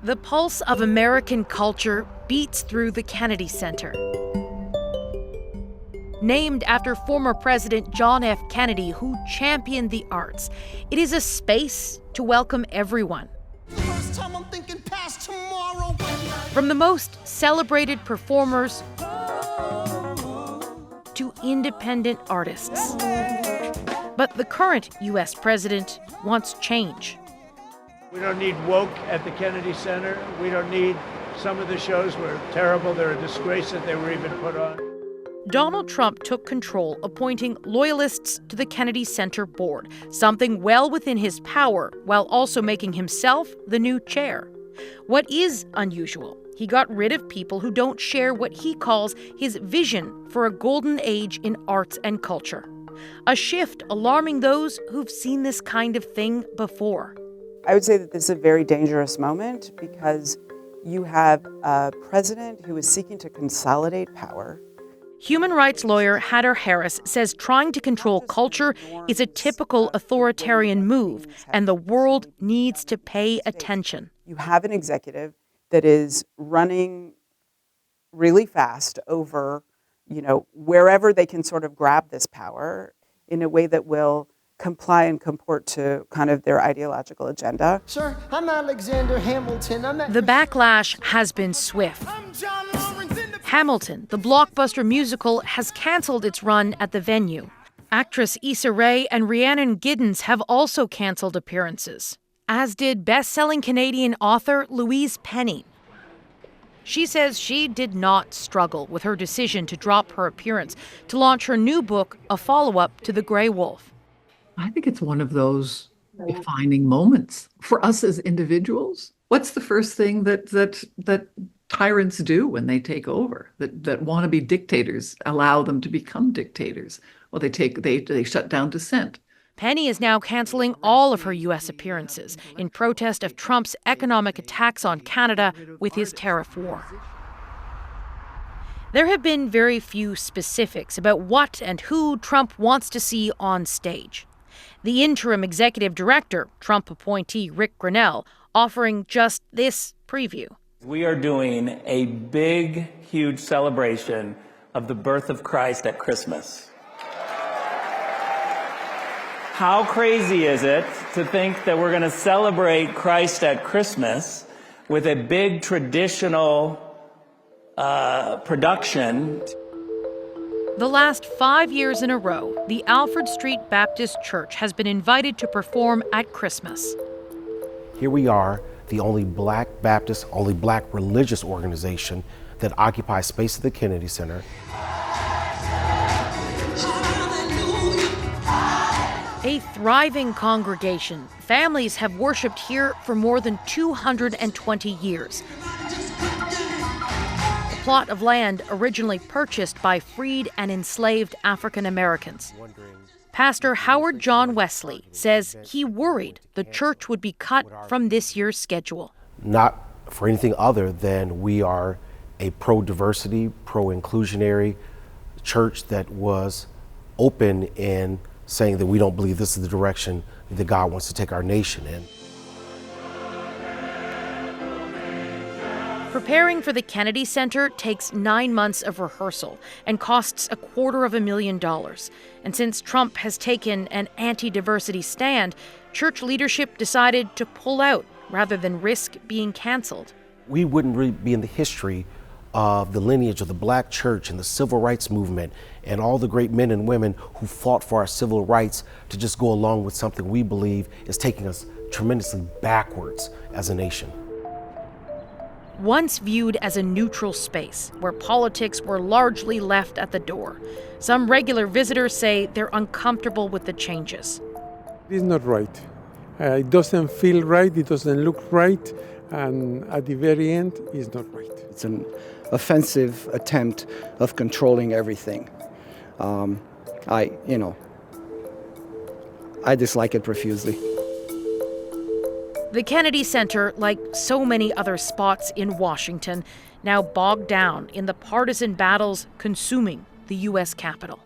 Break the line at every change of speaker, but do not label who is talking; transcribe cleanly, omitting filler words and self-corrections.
The pulse of American culture beats through the Kennedy Center. Named after former President John F. Kennedy, who championed the arts, it is a space to welcome everyone.
First time I'm thinking past tomorrow.
From the most celebrated performers to independent artists. But the current U.S. president wants change.
We don't need woke at the Kennedy Center. We don't need some of the shows were terrible. They're a disgrace that they were even put on.
Donald Trump took control, appointing loyalists to the Kennedy Center board, something well within his power, while also making himself the new chair. What is unusual? He got rid of people who don't share what he calls his vision for a golden age in arts and culture. A shift alarming those who've seen this kind of thing before.
I would say that this is a very dangerous moment because you have a president who is seeking to consolidate power.
Human rights lawyer Hatter Harris says trying to control culture is a typical authoritarian move, and the world needs to pay attention.
You have an executive that is running really fast over, wherever they can sort of grab this power in a way that will comply and comport to kind of their ideological agenda.
Sir, I'm Alexander Hamilton.
The backlash has been swift. Hamilton, the blockbuster musical, has canceled its run at the venue. Actress Issa and Rhiannon Giddens have also canceled appearances, as did best-selling Canadian author Louise. She says she did not struggle with her decision to drop her appearance to launch her new book, a follow-up to The Grey Wolf.
I think it's one of those defining moments for us as individuals. What's the first thing that tyrants do when they take over? That wannabe dictators allow them to become dictators. Well, they shut down dissent.
Penny is now canceling all of her U.S. appearances in protest of Trump's economic attacks on Canada with his tariff war. There have been very few specifics about what and who Trump wants to see on stage. The interim executive director, Trump appointee Rick Grenell, offering just this preview.
We are doing a big, huge celebration of the birth of Christ at Christmas. How crazy is it to think that we're going to celebrate Christ at Christmas with a big traditional production?
The last 5 years in a row, the Alfred Street Baptist Church has been invited to perform at Christmas.
Here we are, the only black Baptist, only black religious organization that occupies space at the Kennedy Center.
A thriving congregation. Families have worshiped here for more than 220 years. A plot of land originally purchased by freed and enslaved African Americans. Pastor Howard John Wesley says he worried the church would be cut from this year's schedule.
Not for anything other than we are a pro-diversity, pro-inclusionary church that was open in saying that we don't believe this is the direction that God wants to take our nation in.
Preparing for the Kennedy Center takes 9 months of rehearsal and costs $250,000. And since Trump has taken an anti-diversity stand, church leadership decided to pull out rather than risk being canceled.
We wouldn't really be in the history of the lineage of the black church and the civil rights movement and all the great men and women who fought for our civil rights to just go along with something we believe is taking us tremendously backwards as a nation.
Once viewed as a neutral space where politics were largely left at the door, some regular visitors say they're uncomfortable with the changes.
It's not right. It doesn't feel right, it doesn't look right, and at the very end, it's not right.
It's an offensive attempt of controlling everything. I dislike it profusely.
The Kennedy Center, like so many other spots in Washington, now bogged down in the partisan battles consuming the U.S. Capitol.